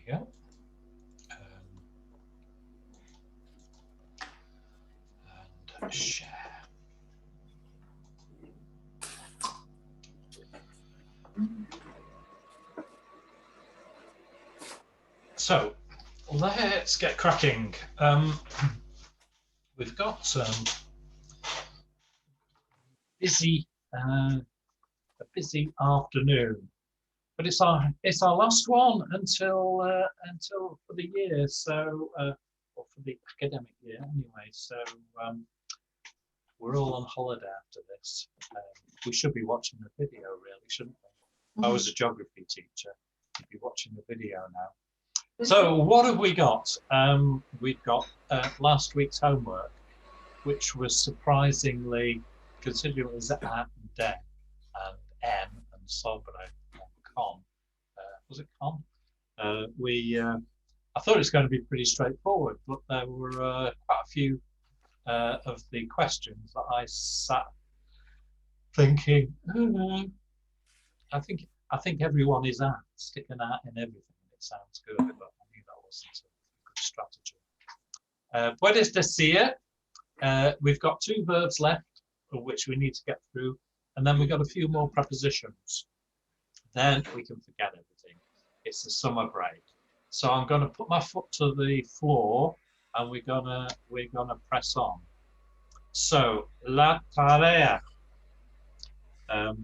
we go. And share. So let's get cracking. We've got a busy afternoon, but it's our last one until for the year. So or for the academic year anyway. So we're all on holiday after this. We should be watching the video, really, shouldn't we? I was a geography teacher. We'd be watching the video now. So what have we got? We've got last week's homework, which was surprisingly, considering it was A and D and M and Sobre and Con. Was it Con? I thought it was going to be pretty straightforward, but there were quite a few of the questions that I sat thinking, I think everyone is out, sticking out in everything. It sounds good, but I knew that wasn't a good strategy. Puedes decir, we've got 2 verbs left, of which we need to get through, and then we've got a few more prepositions. Then we can forget everything. It's the summer break. So I'm going to put my foot to the floor, and we're gonna press on. So la tarea. I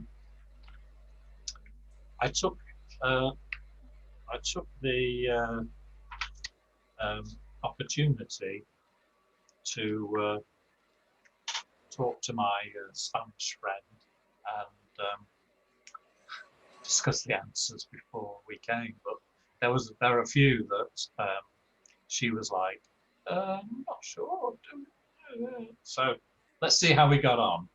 took the opportunity to talk to my Spanish friend and discuss the answers before we came. But there are a few that she was like, I'm not sure. So let's see how we got on.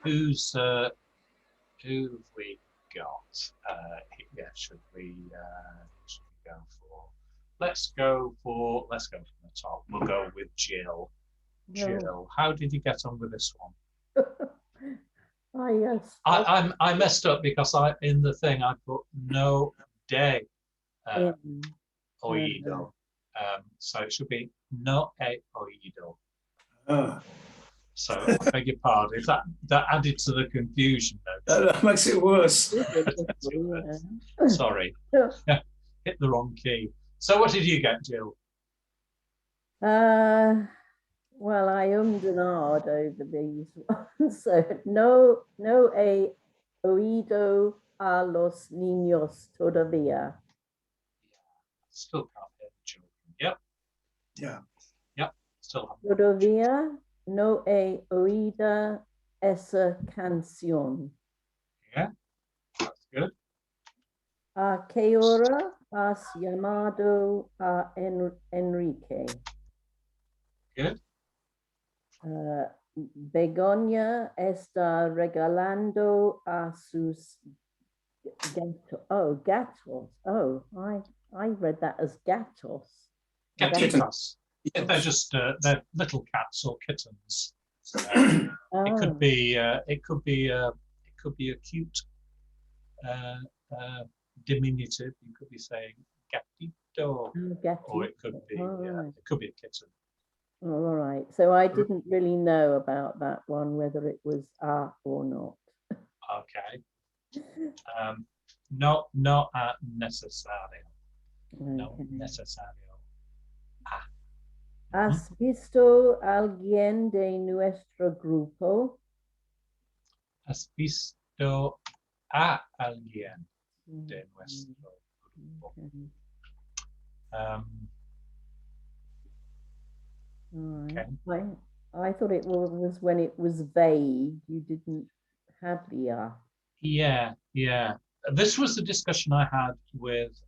Who have we got? Yeah, should we go for? Let's go from the top. We'll go with Jill. No. Jill, how did you get on with this one? Yes. I messed up because in the thing I put no day oído. So it should be no he oído. So I beg your pardon. If that added to the confusion, though. That makes it worse. Sorry, hit the wrong key. So what did you get, Jill? Well, I and ahed over these ones. So no he oído a los niños todavía. Still can't hear the children. Yep. Yeah. Yep. Still haven't. Todavía no he oído esa canción. Yeah, that's good. ¿A qué hora has llamado a Enrique? Good. Begoña está regalando a sus gatos. Oh, I read that as gatos. Gatitos. They're just they're little cats or kittens. It could be a cute diminutive. You could be saying gatito, or it could be a kitten. All right. So I didn't really know about that one, whether it was or not. Okay. No necesario. No necesario. ¿Has visto alguien de nuestro grupo? ¿Has visto a alguien de nuestro grupo? Okay. I thought it was when it was vague. You didn't have the Yeah. This was the discussion I had with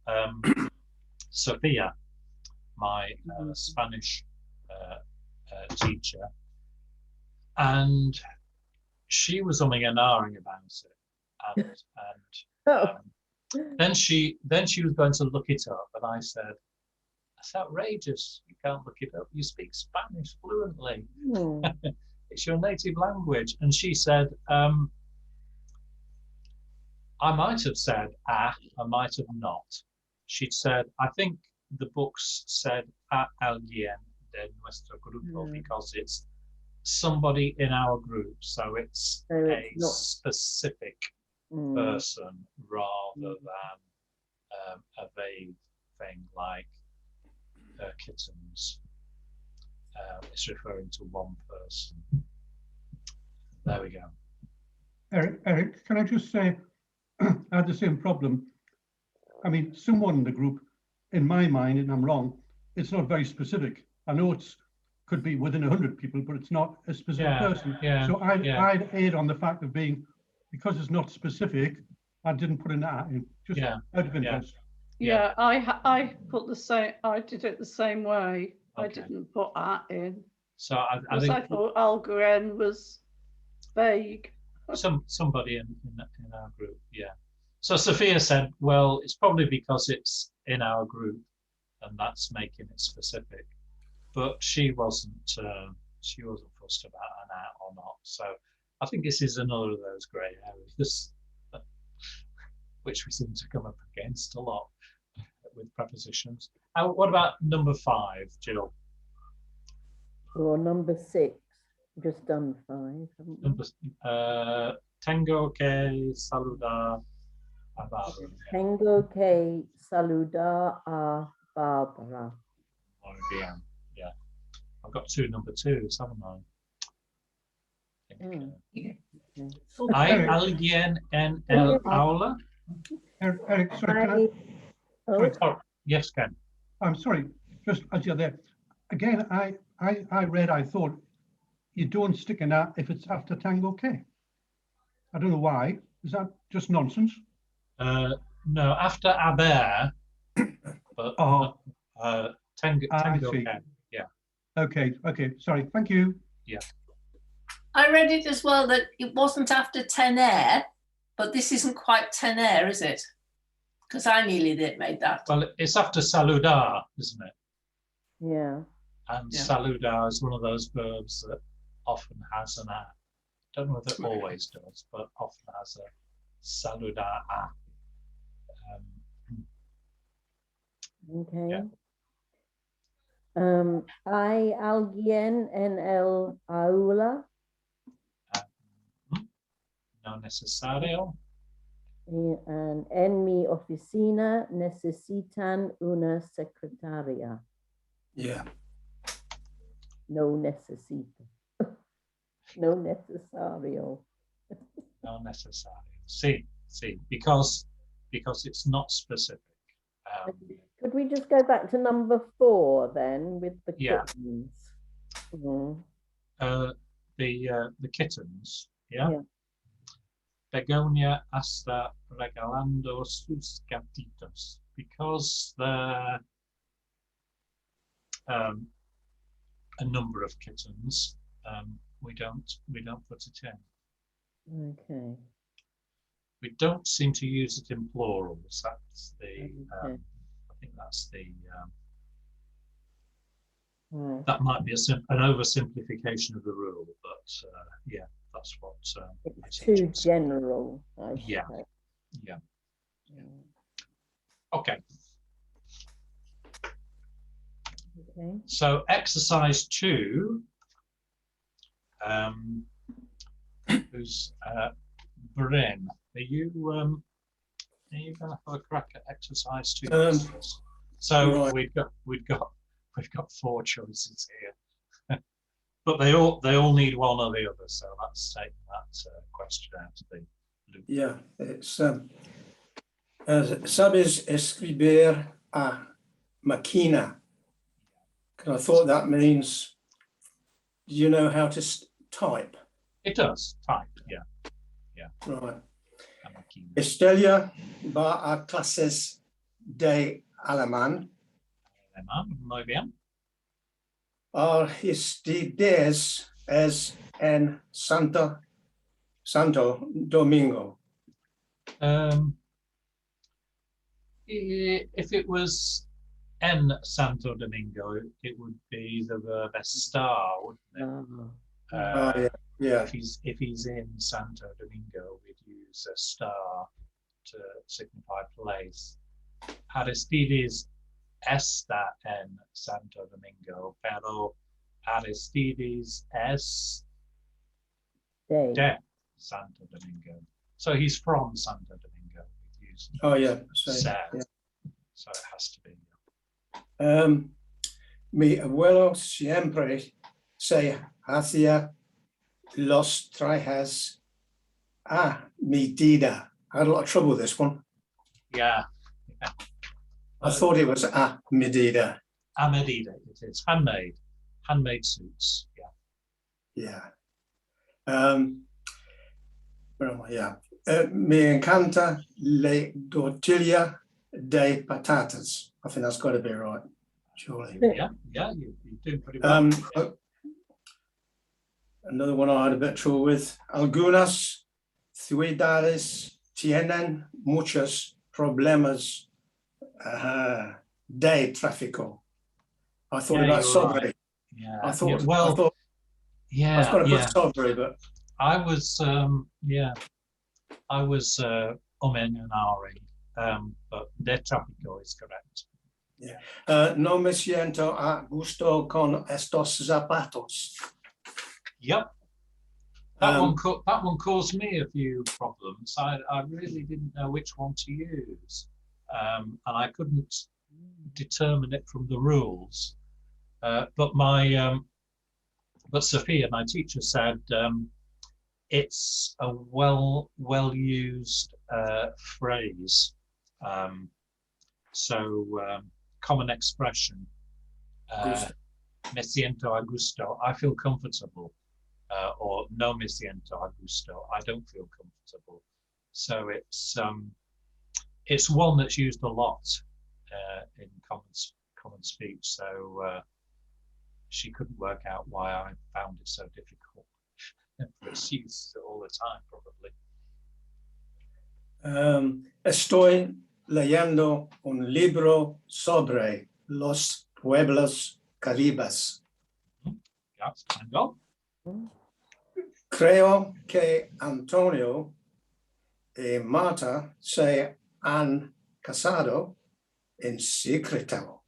Sophia, my Spanish teacher, and she was umming and ahhing about it, and then she was going to look it up, and I said, "That's outrageous! You can't look it up. You speak Spanish fluently. It's your native language." And she said, "I might have said I might have not." she'd said, I think the books said a alguien de nuestro grupo because it's somebody in our group, so it's a specific person rather than a vague thing like kittens. It's referring to one person. There we go. Eric, can I just say, I had the same problem. I mean, someone in the group, in my mind, and I'm wrong, it's not very specific. I know it's could be within 100 people, but it's not a specific person. So I'd aid on the fact of being, because it's not specific, I didn't put an at in, just out of interest. Yeah, I put the same. I did it the same way. Okay. I didn't put at in. So I think I thought Alguen was vague. somebody in our group, yeah. So Sophia said, well, it's probably because it's in our group, and that's making it specific. But she wasn't fussed about an at or not. So I think this is another of those grey areas, which we seem to come up against a lot with prepositions. What about number 5, Jill? Or number 6, just done 5, haven't we? Tengo que saludar a Barbara. Tengo que saludar a Barbara. Muy bien. Yeah, I've got 2 number 2s, haven't I? ¿Hay alguien en el aula? Eric, sorry, Oh, Yes, Ken. I'm sorry, just as you're there. Again, I read, I thought, you don't stick an at if it's after Tango K. I don't know why. Is that just nonsense? No, after aber, but Tango K. Yeah. Okay, sorry, thank you. Yeah. I read it as well that it wasn't after tener, but this isn't quite tener, is it? Because I nearly made that. Well, it's after saludar, isn't it? yeah. And saludar is one of those verbs that often has an a. Don't know if it always does, but often has a saludar a. Okay. Yeah. ¿Hay alguien en el aula? No necesario. And en mi oficina necesitan una secretaria. Yeah. No necesito. No necesario. No necesario. Sí, because it's not specific. Could we just go back to number 4 then with the kittens? The kittens, yeah. Begonia está regalando sus gatitos because they're a number of kittens. We don't put it in. Okay. We don't seem to use it in plurals. That's the. Okay. I think that's the. Right. That might be an oversimplification of the rule, but yeah, that's what. It's too general. I Yeah. suppose. Okay. Okay. So exercise 2. Who's Bryn? Are you going to have a crack at exercise 2? So right. we've got 4 choices here, but they all need one or the other. So let's take that question out of the loop. Yeah, it's sabes escribir a máquina. And I thought that means, do you know how to type? It does type, yeah. Right. A máquina. Estelia va a clases de alemán. Muy bien. Aristides es en Santo Domingo. If it was en Santo Domingo, it would be the verb estar, wouldn't it? Yeah. If he's in Santo Domingo, we'd use a star to signify place. Aristides está en Santo Domingo, pero Aristides es de Santo Domingo. So he's from Santo Domingo. We've used Oh yeah, so, said, yeah. so it has to be. Mi abuelo siempre se hacía los trajes a medida. I had a lot of trouble with this one. Yeah. I thought it was a medida. A medida, it is handmade suits. Yeah. Yeah. Where am I? Yeah. Me encanta la tortilla de patatas. I think that's got to be right, surely. Yeah, you do pretty well. Another one I had a bit of trouble with. Algunas ciudades tienen muchos problemas de tráfico. I thought Yeah, about you're sobre. right. Yeah. I thought, yeah, well, I thought yeah, I was going to yeah. put sobre, but I was, I was umming and ahhing, but de tráfico is correct. no me siento a gusto con estos zapatos. Yep. That one caused me a few problems. I really didn't know which one to use, and I couldn't determine it from the rules. But Sophia, my teacher, said it's a well used phrase. Common expression. Me siento a gusto. I feel comfortable. Or no me siento a gusto. I don't feel comfortable. So it's one that's used a lot in common speech. So she couldn't work out why I found it so difficult. But she uses it all the time, probably. Estoy leyendo un libro sobre los pueblos caribes. Yeah, and on. Creo que Antonio y Marta se han casado en secreto.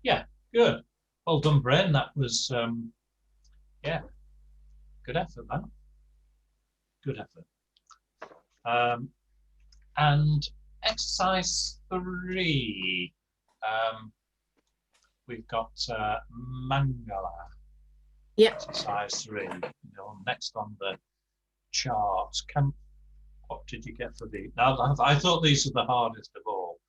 Yeah, good. Well done, Bren. That was, good effort, man. Good effort. And exercise 3. We've got Mangala. Yeah. Exercise 3. Next on the chart. What did you get for these? Now, I thought these were the hardest of all.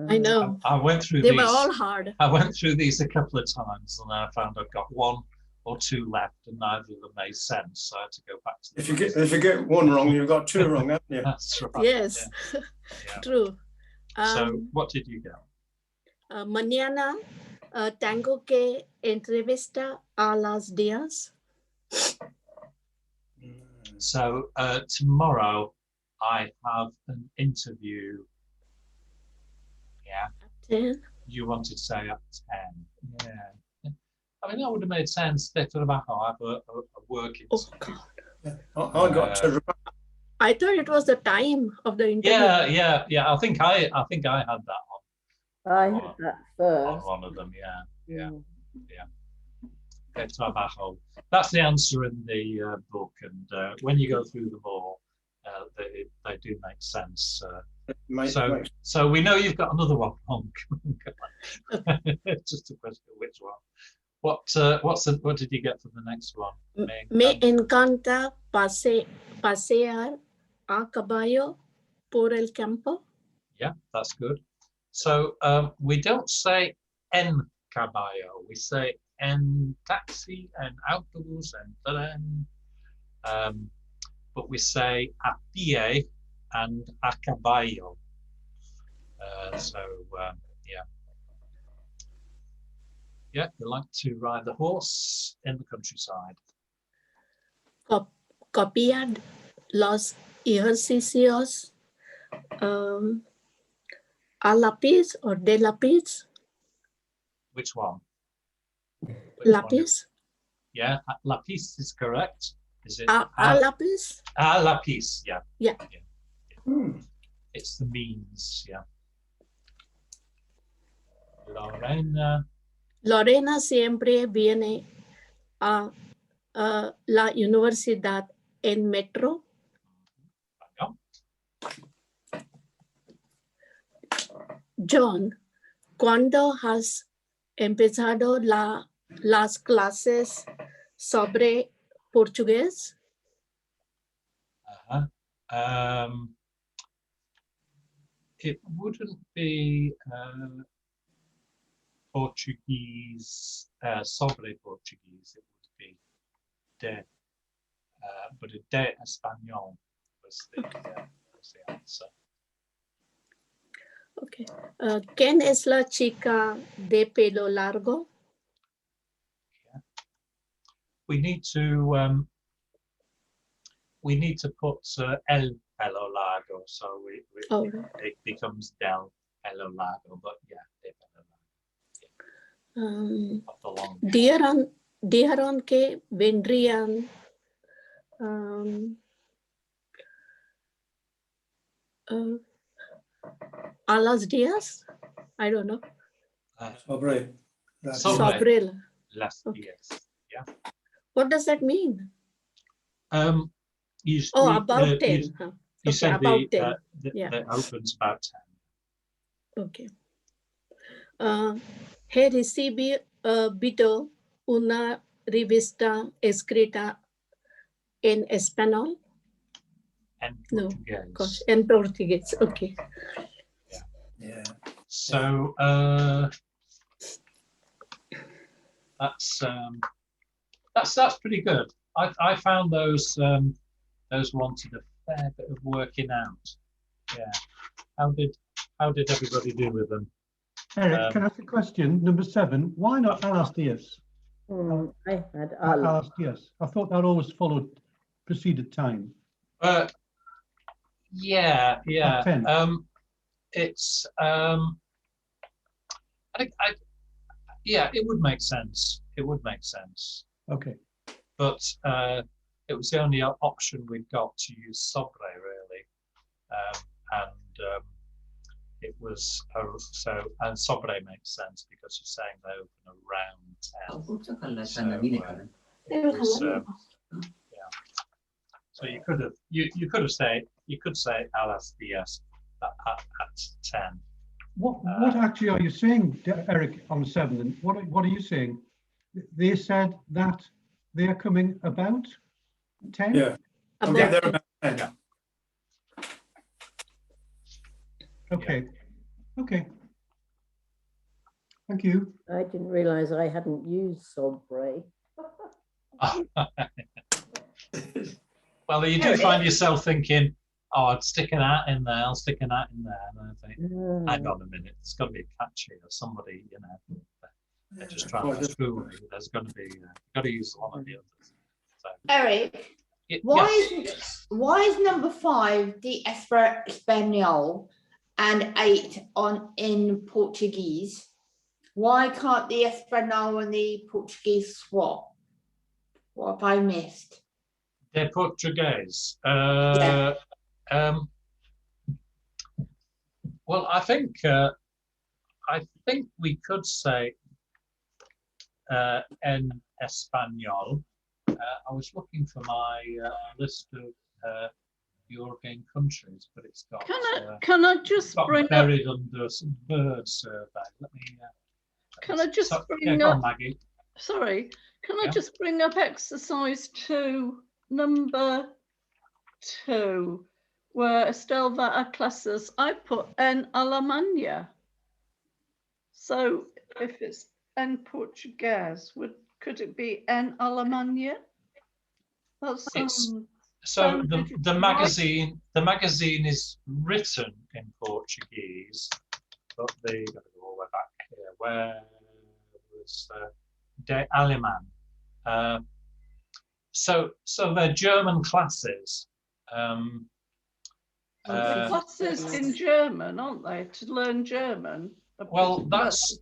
I know. I went through They these. were all hard. I went through these a couple of times, and I found I've got 1 or 2 left, and neither of them made sense. So I had to go back to. If you get one wrong, you've got 2 wrong, haven't you? That's right. Yes, Yeah. true. So what did you get? Mañana tengo que entrevista a las días. So tomorrow I have an interview. Yeah. 10. You wanted to say at 10. Yeah. I mean, that would have made sense. They sort of have a work interview. Oh God. I got to. I thought it was the time of the interview. Yeah. I think I had that I had that on first. one of them. Yeah. Okay, trabajo. That's the answer in the book, and when you go through them all, they do make sense. So we know you've got another one wrong. Just a question of which one. What did you get for the next one? Me encanta pasear a caballo por el campo. Yeah, that's good. So we don't say en caballo. We say en taxi, en autobus, en tren. But we say a pie and a caballo. Yeah, you like to ride the horse in the countryside. Copiar los ejercicios a lápiz or de lápiz. Which one? Lápiz. Yeah, lápiz is correct. Is it? A lápiz. A lápiz, yeah. Yeah. it's the means, yeah. Lorena. Lorena siempre viene a la universidad en metro. No. John, ¿cuándo has empezado las clases sobre portugués? It wouldn't be Portuguese, sobre Portuguese, it would be de, but a de español was the answer. Okay. ¿Quién es la chica de pelo largo? Yeah. We need to put el pelo largo, so it becomes del pelo largo, but yeah, de pelo largo. Dijeron que vendrían a las 10. I don't know. Sobre. Sobre. Las Okay. 10. Yeah. What does that mean? About 10. You said about 10. Yeah. that opens about 10. Okay. He recibido una revista escrita en español. And Portuguese. No, gosh, en portugués. Okay. Yeah. So that's pretty good. I found those wanted a fair bit of working out. Yeah. How did everybody do with them? Eric, can I ask a question? Number 7. Why not alas dias? I had Alas dias. I thought that always followed preceded time. Yeah. It's it would make sense. It would make sense. Okay. But it was the only option we'd got to use sobre really, and it was and sobre makes sense because you're saying they open around 10. So you could have you could say alas dias at 10. What actually are you saying, Eric, on 7? What are you saying? They said that they're coming about 10? Yeah. They're about 10. Okay. Okay. Thank you. I didn't realize I hadn't used sobre. Well, you do find yourself thinking, oh, I'd stick an at in there, I'll stick an at in there. And I think, hang on a minute, it's got to be catchy or somebody, they're just trying to fool me. There's going to be, got to use one of the others. So, Eric, why is number 5 the Espanol and 8 in Portuguese? Why can't the Espanol and the Portuguese swap? What have I missed? They're Portuguese. Well, I think we could say en español. I was looking for my list of European countries, but it's got. Can I just bring buried under some bird survey? Let me. Can I just bring go up? on, Maggie. Sorry, can I just bring up exercise 2, number 2, where Estelle va a clases, I put en Alemania. So if it's en Portuguese, could it be en Alemania? That's so the magazine is written in Portuguese, but they got to go all the way back here. Where was De Aleman? So they're German classes. classes in German, aren't they? To learn German. Well, that's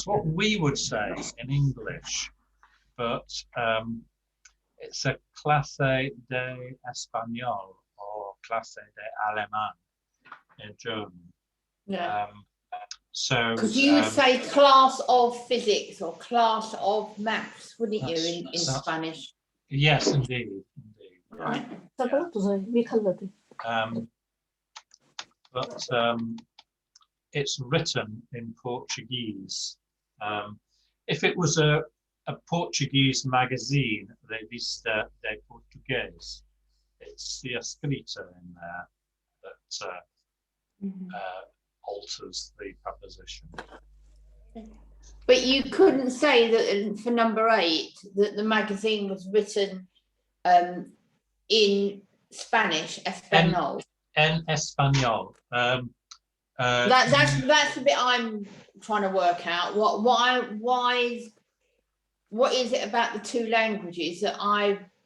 what we would say in English, but it's a clase de español or clase de alemán. in German. Yeah. So Because you would say class of physics or class of maths, wouldn't you, in Spanish? Yes, indeed. Right. But it's written in Portuguese. If it was a Portuguese magazine, Revista de Português, it's the escrita in there that alters the preposition. But you couldn't say that for number 8 that the magazine was written in Spanish, Espanol. En español. That's the bit I'm trying to work out. What is it about the two languages that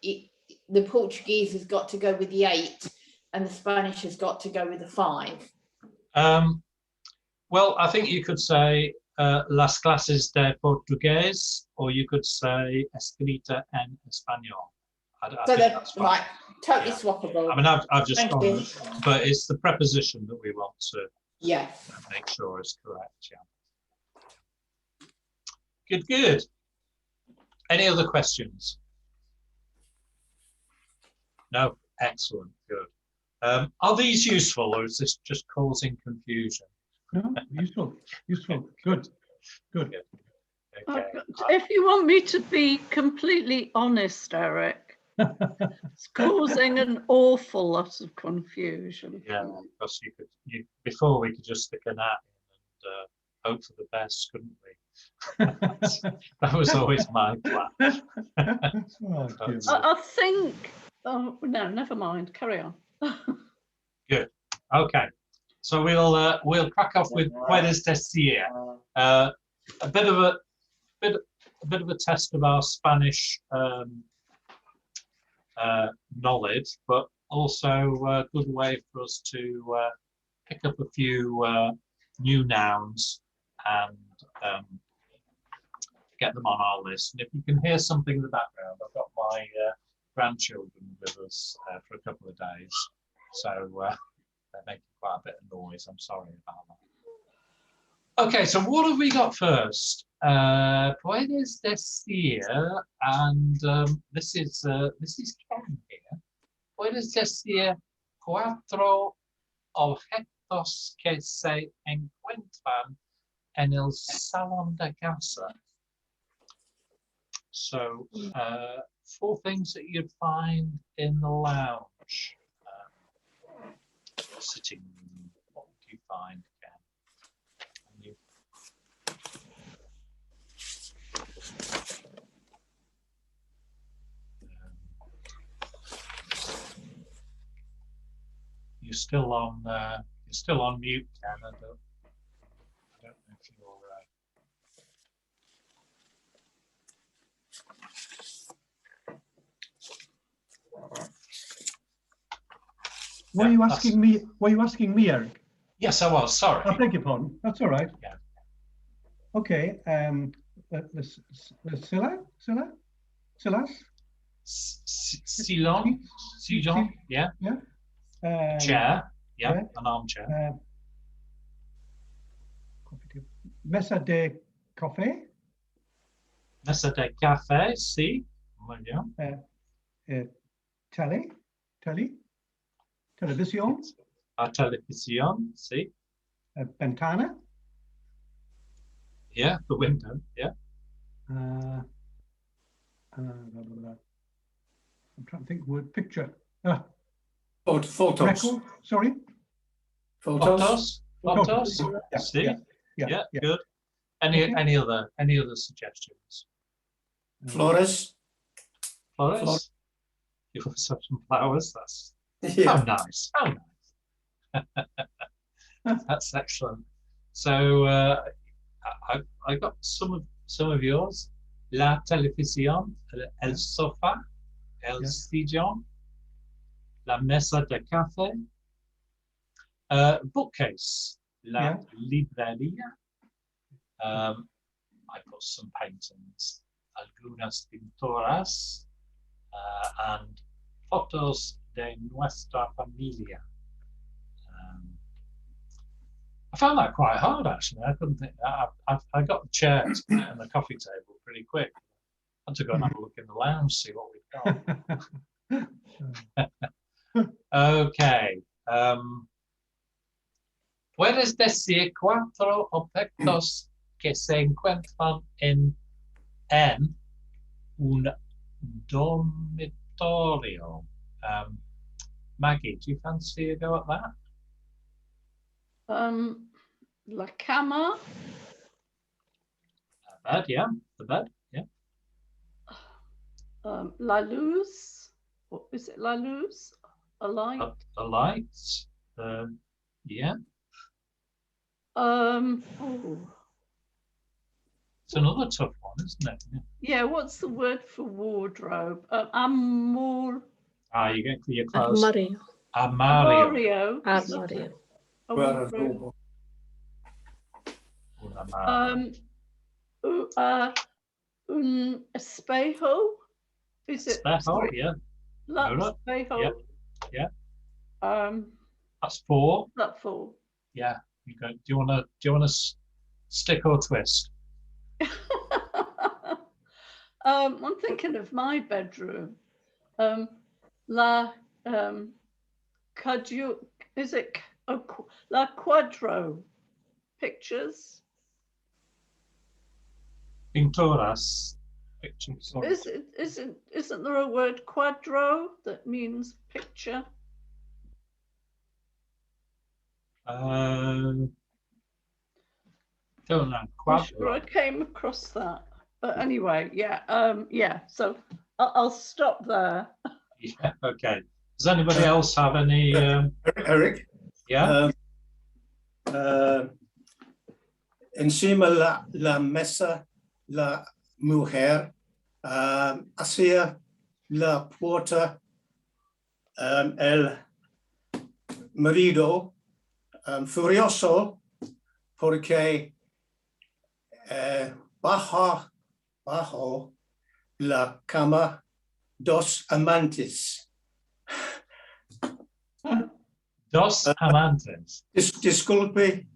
the Portuguese has got to go with the 8 and the Spanish has got to go with the 5? Well, I think you could say las clases de portugués, or you could say escrita en español. So that's right, totally swappable. I mean, I've just gone, but it's the preposition that we want to make sure is correct. Yeah. Good. Any other questions? No. Excellent. Good. Are these useful, or is this just causing confusion? No, useful. Good. Okay. If you want me to be completely honest, Eric, it's causing an awful lot of confusion. Yeah, because you before we could just stick a nat in and hope for the best, couldn't we? That was always my plan. I think. Oh no, never mind. Carry on. Good. Okay. So we'll crack off with Puedes decir. A bit of a test of our Spanish knowledge, but also a good way for us to pick up a few new nouns and get them on our list. And if you can hear something in the background, I've got my grandchildren with us for a couple of days, so they're making quite a bit of noise. I'm sorry about that. Okay, so what have we got first? Puedes decir, and this is Ken here. Puedes decir 4 objetos que se encuentran en el salón de casa. So 4 things that you'd find in the lounge. Sitting room. What would you find, Ken? You're still on mute, Ken. I don't know if you're Were you asking me, Eric? Yes, I was. Sorry. I beg your pardon. That's all right. Yeah. Okay. Silon. Yeah. Chair. Yeah. An armchair. Mesa de café. Mesa de café. Sí. Muy bien. Televisión. Televisión. Sí. Ventana. Yeah, the window. Yeah. I'm trying to think. Word picture. Photos. Record. Sorry. Photos. See. Yeah. Good. Any other suggestions? Flores. Flowers. You have some flowers. That's how nice. How nice. That's excellent. So I got some of yours. La televisión, el sofá, el sillón, la mesa de café, bookcase, la librería. I put some paintings, algunas pinturas, and fotos de nuestra familia. found that quite hard, actually. I couldn't think. I got the chair and the coffee table pretty quick. I had to go and have a look in the lounge, see what we've got. Okay. Puedes decir 4 objetos que se encuentran en un dormitorio. Maggie, do you fancy a go at that? La cama. The bed, yeah. The bed, yeah. La luz. What is it? La luz? A light. The lights. Yeah. Oh. It's another tough one, isn't it? Yeah. What's the word for wardrobe? Amor. You're close. Armario. Armario. Armario. A wardrobe. Un espejo. Is it? Espejo, yeah. La Mirror. espejo. Yeah. That's 4. That's 4. Yeah. You go. Do you wanna stick or twist? I'm thinking of my bedroom. La is it La Cuadro pictures? Pinturas. Pictures. Isn't there a word quadro that means picture? Don't know. I'm sure I came across that. But anyway, yeah. So I'll stop there. Yeah. Okay. Does anybody else have any? Eric? Yeah. Encima la mesa, la mujer, hacia la puerta, el marido, furioso, porque bajo la cama, 2 amantes. Dos amantes. Disculpe,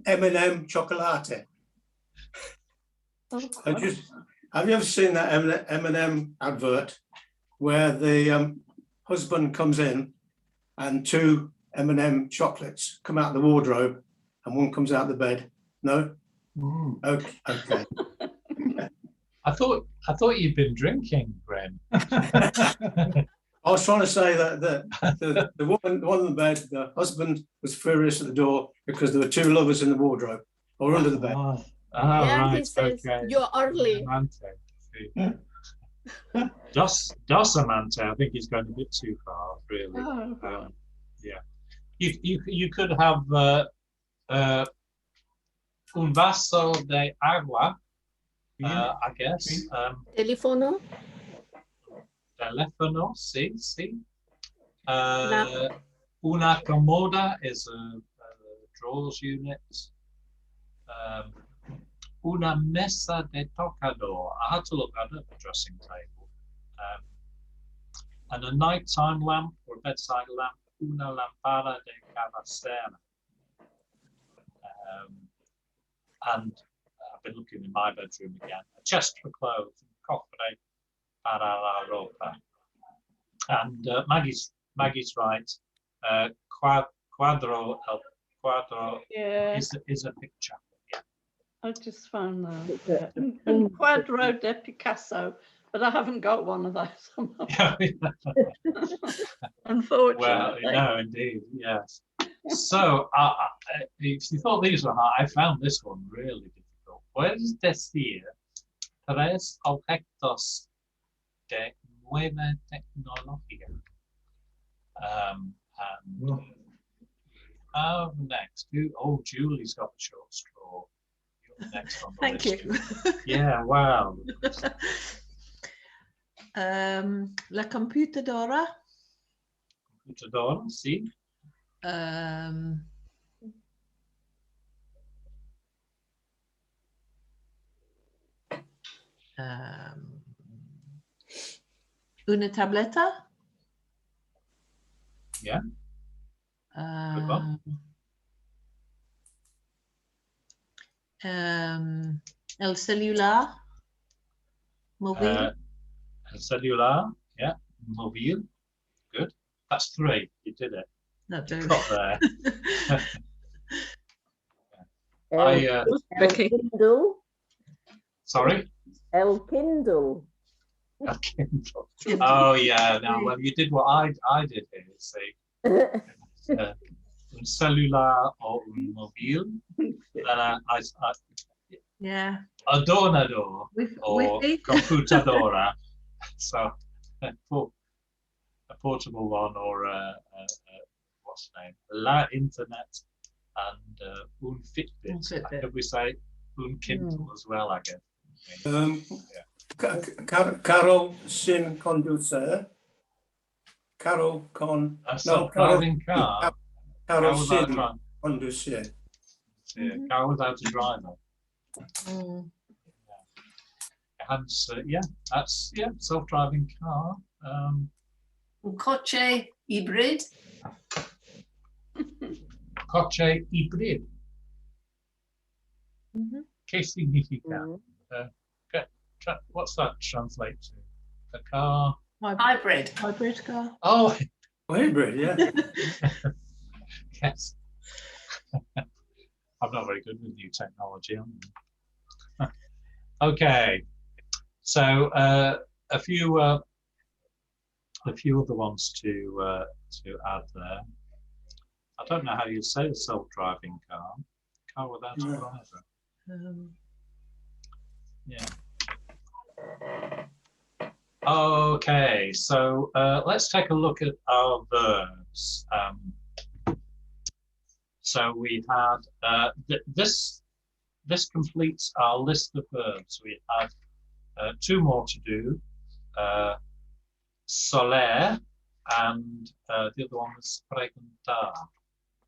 M&M chocolate. Have you ever seen that M&M advert where the husband comes in and 2 M&M chocolates come out of the wardrobe and one comes out of the bed? No? Okay. I thought you'd been drinking, Graham. I was trying to say that the one on the bed, the husband was furious at the door because there were 2 lovers in the wardrobe or under the bed. Yeah, right. he says, Okay. you're early. Dos amante. I think he's going a bit too far, really. Yeah. You could have un vaso de agua. I guess. Teléfono. Teléfono, sí. Una comoda is a drawers unit. Una mesa de tocador. I had to look at a dressing table. And a nighttime lamp or a bedside lamp. Una lampada de cabecera. And I've been looking in my bedroom again. A chest for clothes, cofre para la ropa. And Maggie's right. Quadro is a picture. Yeah. I just found that. And Quadro de Picasso, but I haven't got one of those. Unfortunately. Well, no, indeed, yes. So, if you thought these were hard, I found this one really difficult. Puedes decir 3 objetos de nueva tecnología. Next. Julie's got the short straw. You're next on the Thank list. you. Yeah, wow. La computadora. Computadora, sí. Una tableta. Yeah. El celular. Mobile. El celular, yeah. Mobile, good. That's 3. You did it. Not doing Got there. El Kindle. Sorry? El Kindle. El Kindle. Oh yeah. Now, well, you did what I did here. See, un celular or un mobile. Then I yeah. Adornador or computadora. So a portable one, or what's the name? La Internet and un Fitbit. Could we say un Kindle as well? I guess. Carol sin conducir. Carol con. Self-driving car. Carol sin conducir. Car without a driver. And yeah, that's self-driving car. Un coche hybrid. Coche hybrid. ¿Qué significa? What's that translate to? A car? Hybrid. Hybrid car. Oh, hybrid, yeah. Yes. I'm not very good with new technology. Okay, so a few other ones to add there. I don't know how you say self-driving car without a driver. Yeah. Okay, so let's take a look at our verbs. So we had this completes our list of verbs. We had 2 more to do, soler, and the other one was preguntar,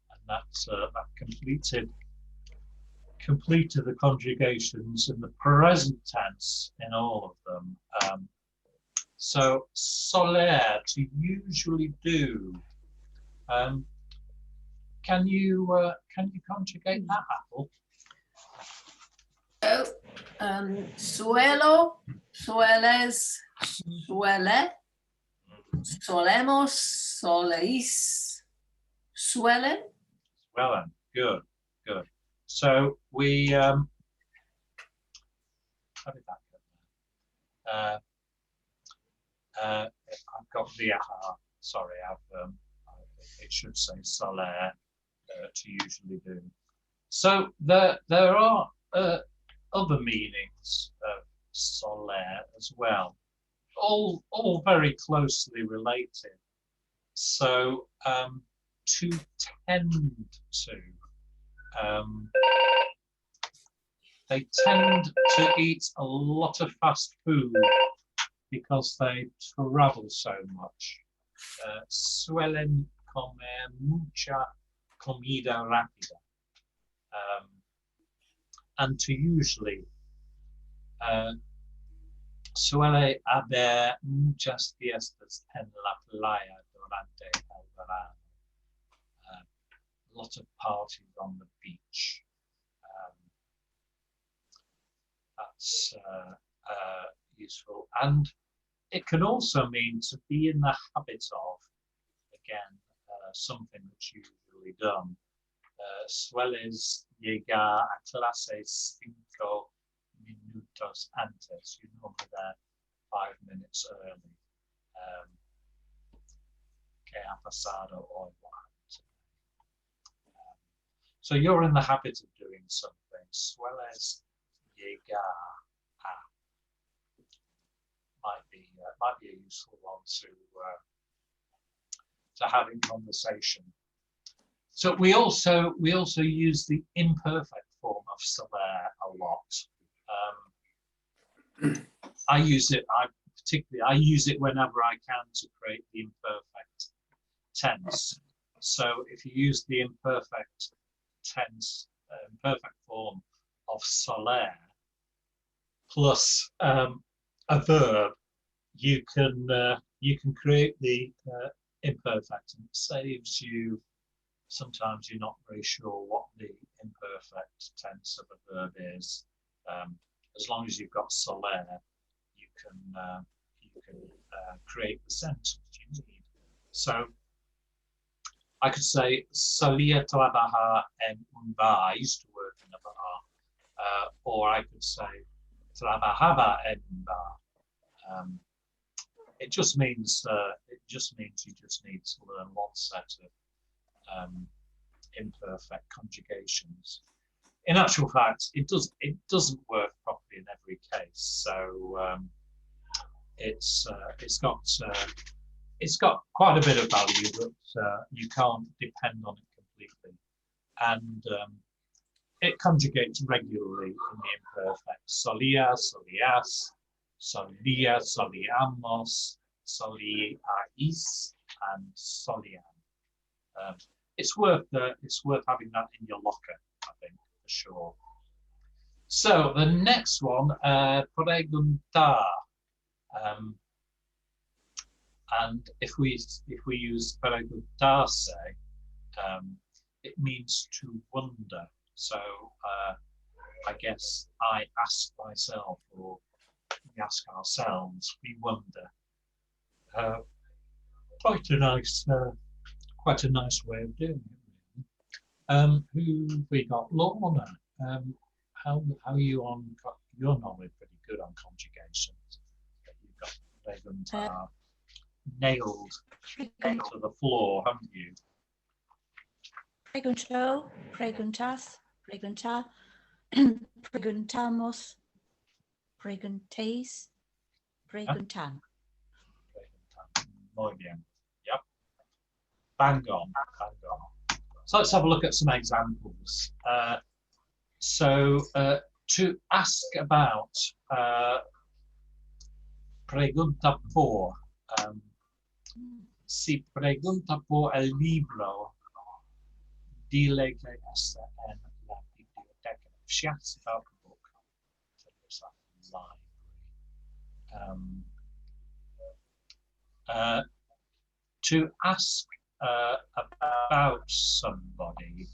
and that completed the conjugations in the present tense in all of them. So soler, to usually do. Can you conjugate that, Apple? Suelo, sueles, suele, solemos, soleis, suelen. Suelen, good. So we how did that go? I've got the sorry, it should say soler to usually do. So there are other meanings of soler as well, all very closely related. So to tend to, they tend to eat a lot of fast food because they travel so much. Suelen comer mucha comida rápida. And to usually, suele haber muchas fiestas en la playa durante el verano. A lot of parties on the beach. That's useful. And it can also mean to be in the habit of, again, something that's usually done. Sueles llegar a clase 5 minutos antes. You're normally there 5 minutes early. ¿Qué ha pasado hoy? So you're in the habit of doing something. Sueles llegar a might be a useful one to have in conversation. So we also use the imperfect form of soler a lot. I use it whenever I can to create the imperfect tense. So if you use the imperfect tense, imperfect form of soler plus a verb, you can create the imperfect, and it saves you sometimes you're not very sure what the imperfect tense of a verb is. As long as you've got soler, you can create the sentence you need. So I could say solía trabajar en un bar. I used to work in a bar, or I could say trabajaba en un bar. It just means you just need to learn one set of imperfect conjugations. In actual fact, it doesn't work properly in every case. So it's got quite a bit of value, but you can't depend on it completely. And it conjugates regularly in the imperfect. Solía, solías, solía, solíamos, solíais, and solían. It's worth having that in your locker, I think, for sure. So the next one, preguntar. And if we use preguntarse, it means to wonder. So I guess I ask myself, or we ask ourselves, we wonder. Quite a nice way of doing it. Who we got? Lorna. How are you on? You're normally pretty good on conjugations. You've got preguntar nailed to the floor, haven't you? Pregunto, preguntas, preguntar, preguntamos, preguntéis, preguntan. Muy bien. Yep. Bang on. So let's have a look at some examples. To ask about, pregunta por. Si pregunta por el libro, dile que está en la biblioteca. If she asks about the book, so there's that library. To ask about somebody,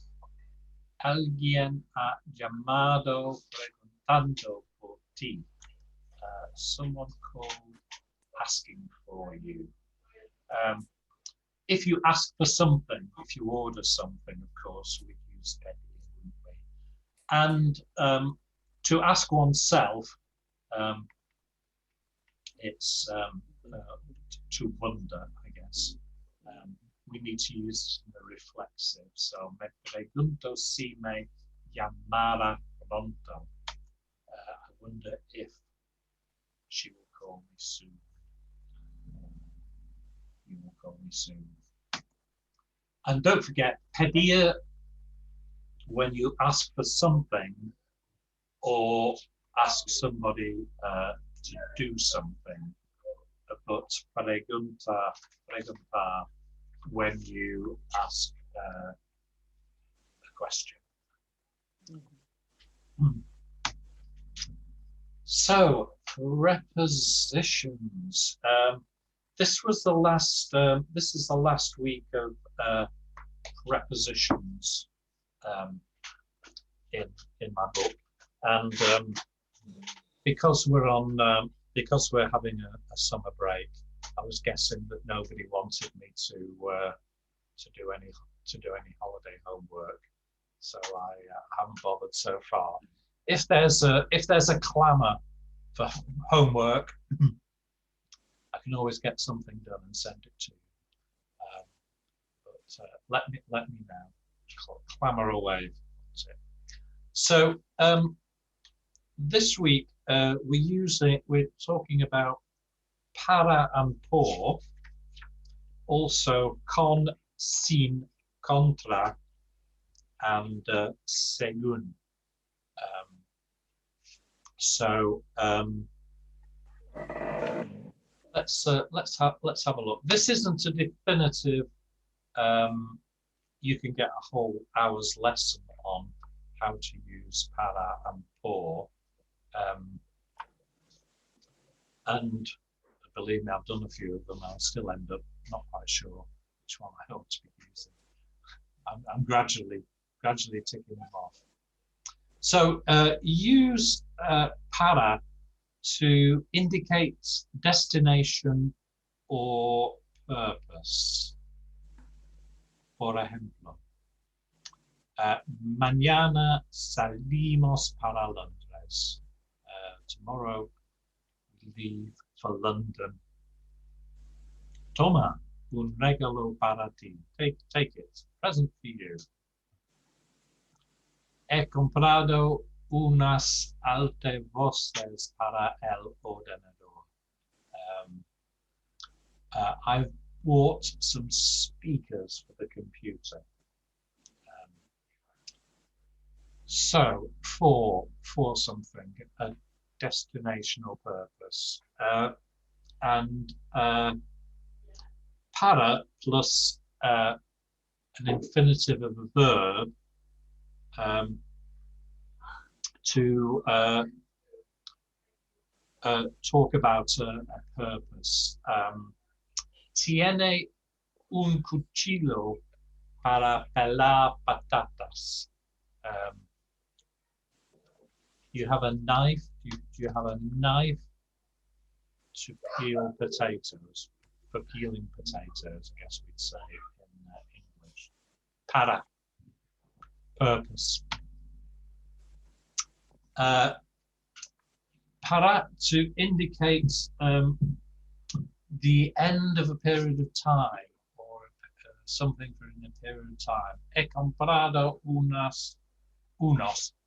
alguien ha llamado preguntando por ti. Someone called asking for you. If you ask for something, if you order something, of course, we'd use pedir, wouldn't we? And to ask oneself, it's to wonder, I guess. We need to use the reflexive. So, me pregunto si me llamara pronto. I wonder if she will call me soon. You will call me soon. And don't forget, pedir, when you ask for something or ask somebody to do something, but preguntar when you ask a question. So, prepositions. This is the last week of prepositions in my book, and because we're having a summer break, I was guessing that nobody wanted me to do any holiday homework, so I haven't bothered so far. If there's a clamour for homework, I can always get something done and send it to you. But let me know. Clamour away. So this week we're talking about para and por, also con, sin, contra, and según. Let's have a look. This isn't a definitive. You can get a whole hour's lesson on how to use para and por. And believe me, I've done a few of them. I'll still end up not quite sure which one I ought to be using. I'm gradually ticking them off. So use para to indicate destination or purpose. Por ejemplo, mañana salimos para Londres. Tomorrow we leave for London. Toma un regalo para ti. Take it. Present for you. He comprado unas altavoces para el ordenador. I've bought some speakers for the computer. So for something, a destination or purpose, and para plus an infinitive of a verb to talk about a purpose. Tiene un cuchillo para pelar patatas. You have a knife. Do you have a knife to peel potatoes? For peeling potatoes, I guess we'd say in English. Para, purpose. Para to indicate the end of a period of time or something for a period of time. He comprado unos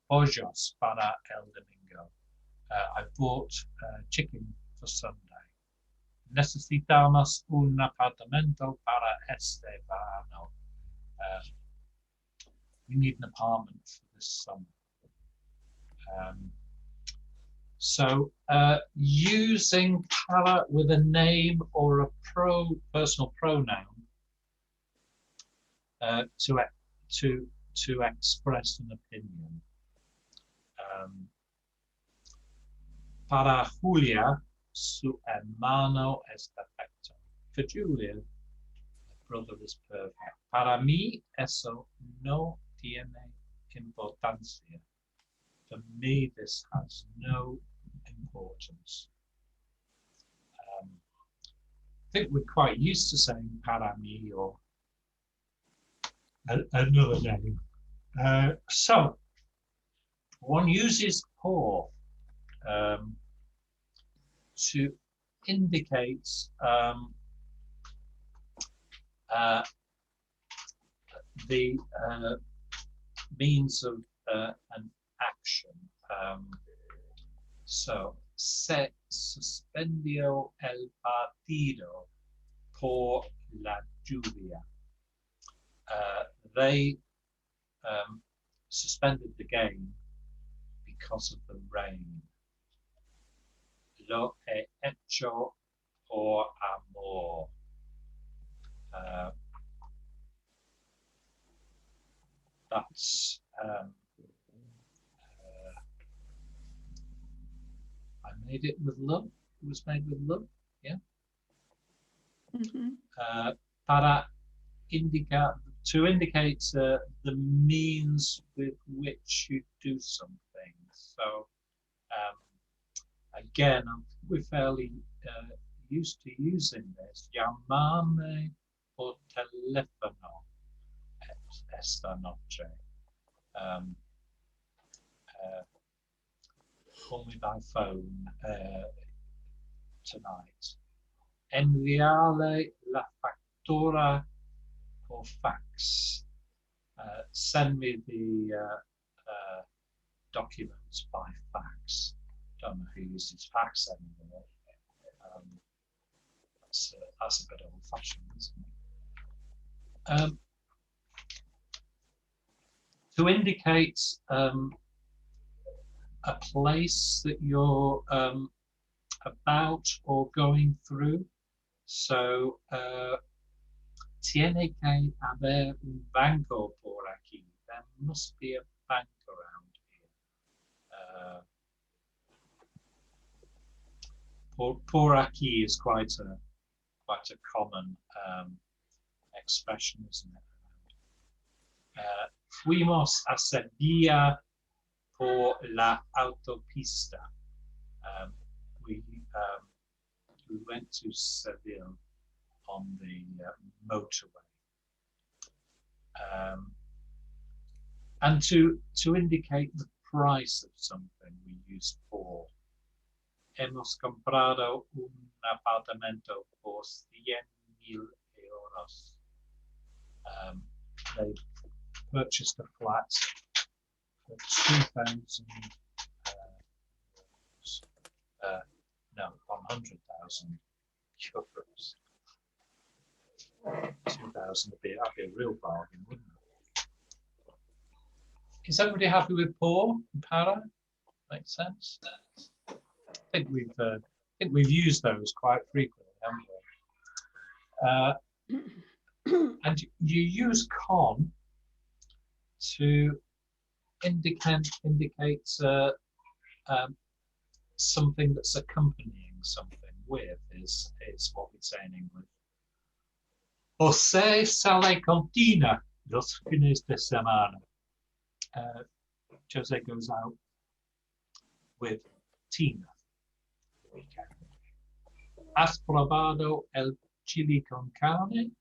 pollos para el domingo. I bought chicken for Sunday. Necesitamos un apartamento para este verano. We need an apartment for this summer. So using para with a name or a personal pronoun to express an opinion. Para Julia, su hermano es perfecto. For Julia, her brother is perfect. Para mí, eso no tiene importancia. For me, this has no importance. I think we're quite used to saying para mí or another name. So one uses por to indicate the means of an action. So se suspendió el partido por la lluvia. They suspended the game because of the rain. Lo he hecho por amor. That's I made it with love. It was made with love. Yeah. Para indicar, to indicate the means with which you do something. So again, we're fairly used to using this. Llamame por teléfono esta noche. Call me by phone tonight. Enviarle la factura por fax. Send me the documents by fax. Don't know who uses fax anymore. That's a bit old-fashioned, isn't it? To indicate a place that you're about or going through. So, tiene que haber un banco por aquí. There must be a bank around here. Por aquí is quite a common expression, isn't it? fuimos a Sevilla por la autopista. We went to Seville on the motorway. And to indicate the price of something, we use por. Hemos comprado un apartamento por 100,000 euros. They purchased a flat for 2,000 no, 100,000 euros. 2,000 would be a real bargain, wouldn't it? Is everybody happy with por and para? Makes sense. I think we've used those quite frequently, haven't we? And you use con to indicate something that's accompanying something with is what we say in English. José sale con Tina los fines de semana. Jose goes out with Tina the weekend. Has probado el chili con carne?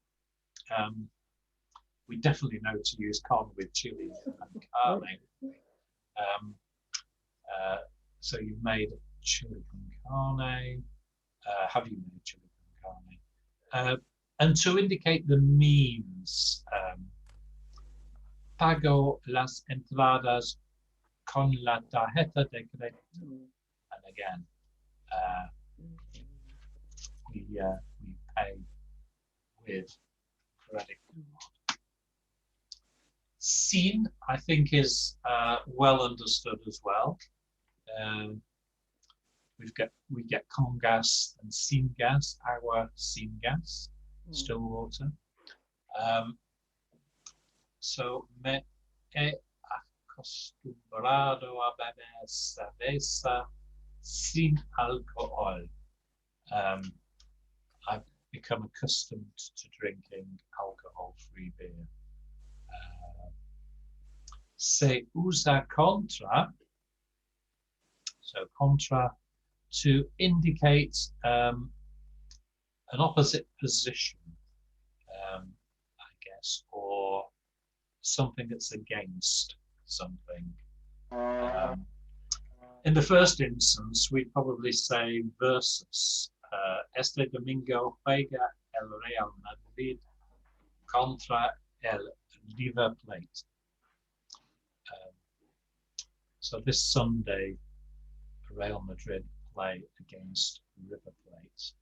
We definitely know to use con with chili and carne. So you've made chili con carne. Have you made chili con carne? And to indicate the means, pago las entradas con la tarjeta de crédito. And again, we pay with credit card. Sin, I think, is well understood as well. We get con gas and sin gas, agua sin gas, still water. So me he acostumbrado a beber cerveza sin alcohol. I've become accustomed to drinking alcohol-free beer. Se usa contra, so contra, to indicate an opposite position, I guess, or something that's against something. In the first instance, we'd probably say versus. Este domingo juega el Real Madrid contra el River Plate. So this Sunday, Real Madrid play against River Plate.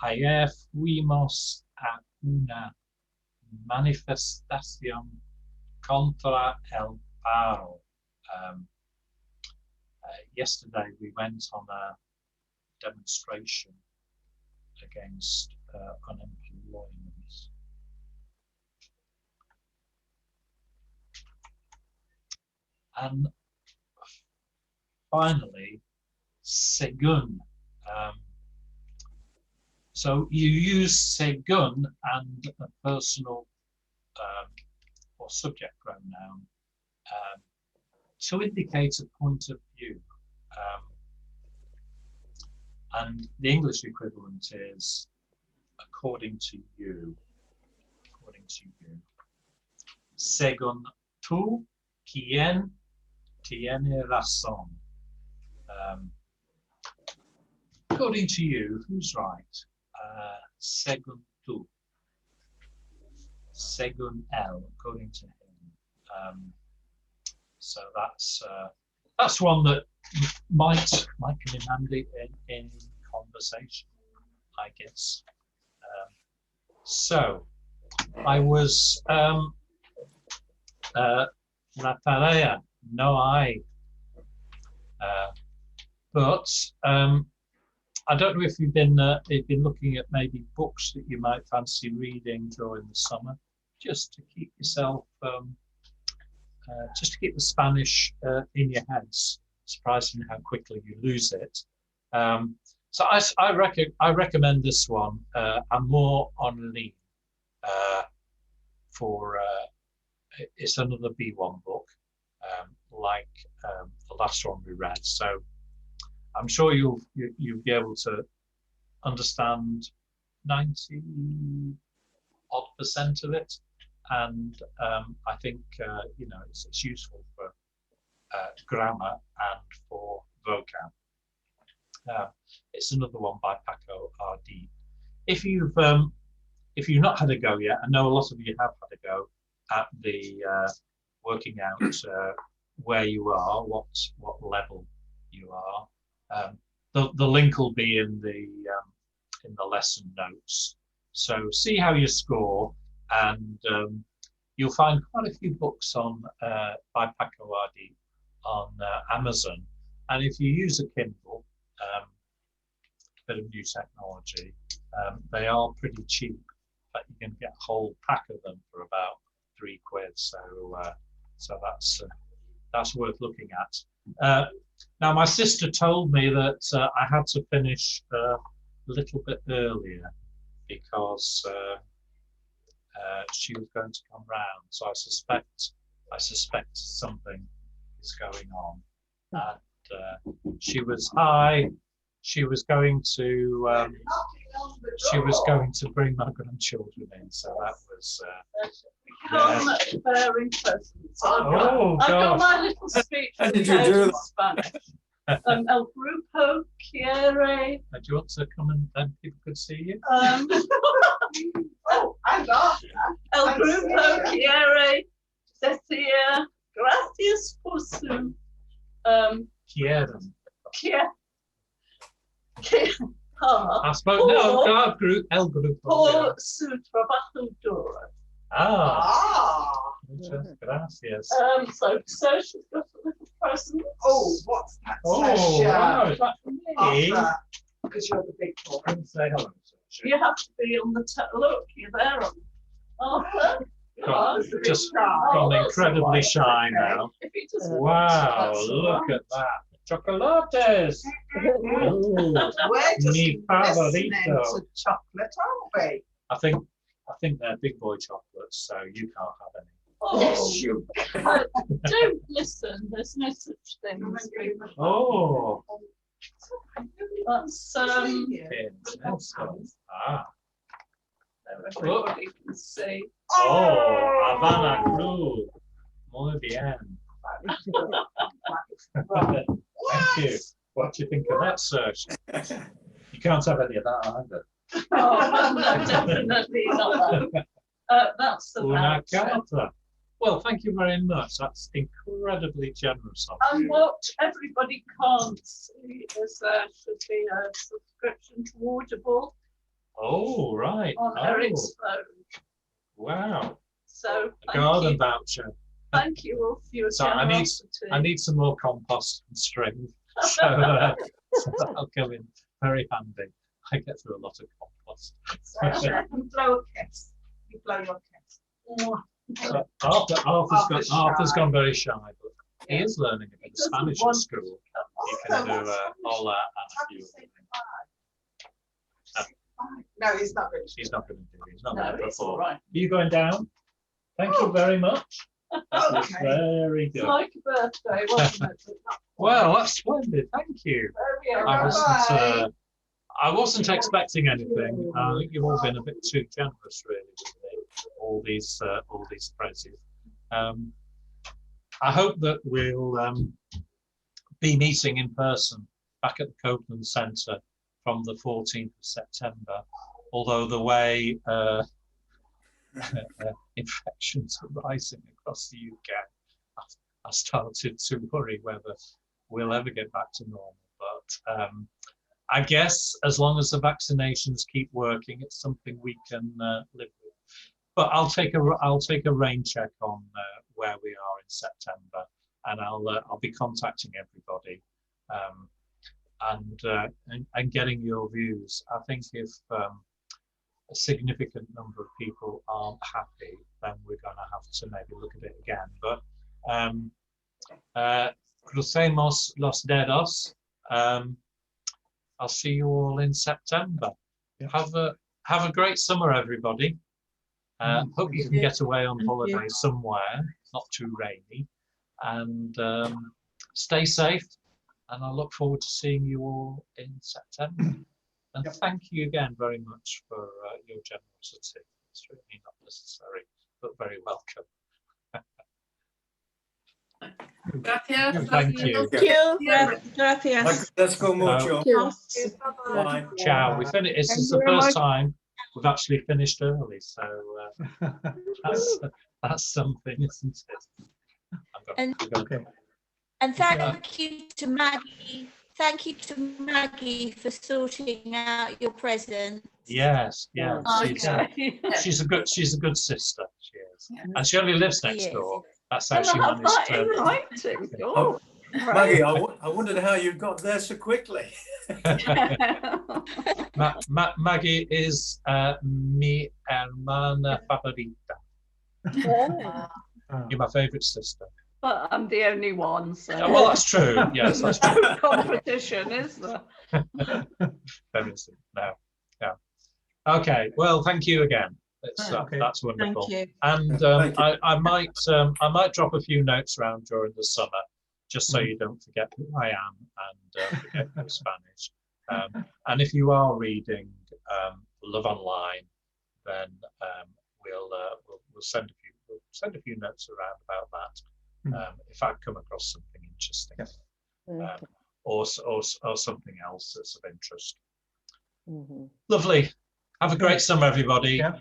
Ayer fuimos a una manifestación contra el paro. Yesterday we went on a demonstration against unemployment. And finally, según. So you use según and a personal or subject pronoun to indicate a point of view. And the English equivalent is according to you. According to you. Según tú, ¿quién tiene razón? According to you, who's right? Según tú. Según él, according to him. So that's one that might come in handy in conversation, I guess. So I was la tarea, no hay. But I don't know if you've been looking at maybe books that you might fancy reading during the summer, just to keep yourself, just to keep the Spanish in your heads. Surprising how quickly you lose it. So I recommend this one, Amor en ligne, for it's another B1 book, like the last one we read. So I'm sure you'll be able to understand 90% of it, and I think it's useful for grammar and for vocab. It's another one by Paco R.D. If you've not had a go yet, I know a lot of you have had a go at the working out where you are, what level you are. The link will be in the lesson notes. So see how you score, and you'll find quite a few books on by Paco R.D. on Amazon. And if you use a Kindle, bit of new technology, they are pretty cheap. But you can get a whole pack of them for about £3. So that's worth looking at. Now, my sister told me that I had to finish a little bit earlier because she was going to come round. So I suspect something is going on. And she was going to bring my grandchildren in, so that was. Bearing presents. Oh, I've got gosh. my little speech How did you do in that? Spanish. El grupo quiere. Do you want to come and then people could see you? Oh, I got El grupo quiere decir gracias por su Quieren. I spoke no, el grupo. Por su trabajo duro. Muchas gracias. So she's got a little present. Oh, what's that? Oh, wow. Because you're the big boy. Come say hello, Sasha. You have to be on the look, you're there on Arthur. Just gone incredibly shy now. If you just Wow, look at that. Chocolates. We're just Mi listening favorito. to chocolate, aren't we? I think they're big boy chocolates, so you can't have any. Oh, Yes, you don't listen. There's no such thing as big. Oh, That's everybody can see. Oh, Havana Cruz. Muy bien. Thank you. What do you think of that, Serge? You can't have any of that either. Oh, no, definitely not that. That's the Una voucher. carta. Well, thank you very much. That's incredibly generous of And you. what everybody can't see is there should be a subscription to Audible Oh, right. on Oh, Eric's phone. wow. So A garden voucher. thank you all for your So generosity. I need some more compost and string. So, so that'll come in very handy. I get through a lot of compost. You blow a kiss. You blow your kiss. So Arthur's gone very shy, but he is learning a bit of Spanish at school. He can do hola and a few things. No, he's not going to. He's not going to do it. He's not No, going to it's all perform. right. Are you going down? Thank you very much. That was Okay. very It's good. like a birthday, wasn't it? Well, that's splendid. Thank you. There we are. I wasn't expecting anything. I think you've all been a bit too generous, really, with me. All these prizes. I hope that we'll be meeting in person back at the Copeland Centre from the 14th of September. Although the way infections are rising across the UK, I started to worry whether we'll ever get back to normal. But I guess as long as the vaccinations keep working, it's something we can live with. But I'll take a rain check on where we are in September, and I'll be contacting everybody and getting your views. I think if a significant number of people aren't happy, then we're going to have to maybe look at it again. But crucemos los dedos. I'll see you all in September. Have a great summer, everybody. Hope you can get away on Thank you. holiday somewhere, not too rainy, and stay safe. And I look forward to seeing you all in September. And thank you again very much for your generosity. It's really not necessary, but very welcome. Gracias. Thank you. Thank you. Gracias. Let's go mucho. Bye. Ciao. We finished. This Thank is you the very first much. time we've actually finished early, so that's something, isn't it? And- Okay. And thank you to Maggie. Thank you to Maggie for sorting out your present. Yes, yes. Okay. She's a good sister. She is, and she only lives next Yes. door. That's how And I she have managed that in to. writing. Oh, Oh, Maggie, I wondered how you got there so quickly. Maggie is mi hermana favorita. You're my favourite sister. But I'm the only one, so Oh, well, that's true. Yes, that's true. no competition, is there? There isn't. No. Okay. Well, thank you again. Okay. That's wonderful. Thank you. And Thank you. I might drop a few notes around during the summer, just so you don't forget who I am and forget your Spanish. And if you are reading Love Online, then we'll send a few notes around about that. If I come across something interesting, or something else that's of interest. Lovely. Have a great summer, everybody. Yeah.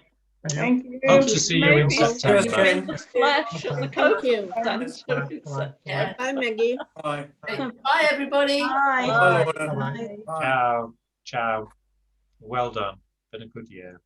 Thank you. Hope to see you in Maybe September. in the flesh at the Thank you. Centre in September. Bye, Maggie. Bye. Bye, everybody. Bye. Bye, Lorna. Bye. Bye. Ciao. Ciao. Well done. Been a good year.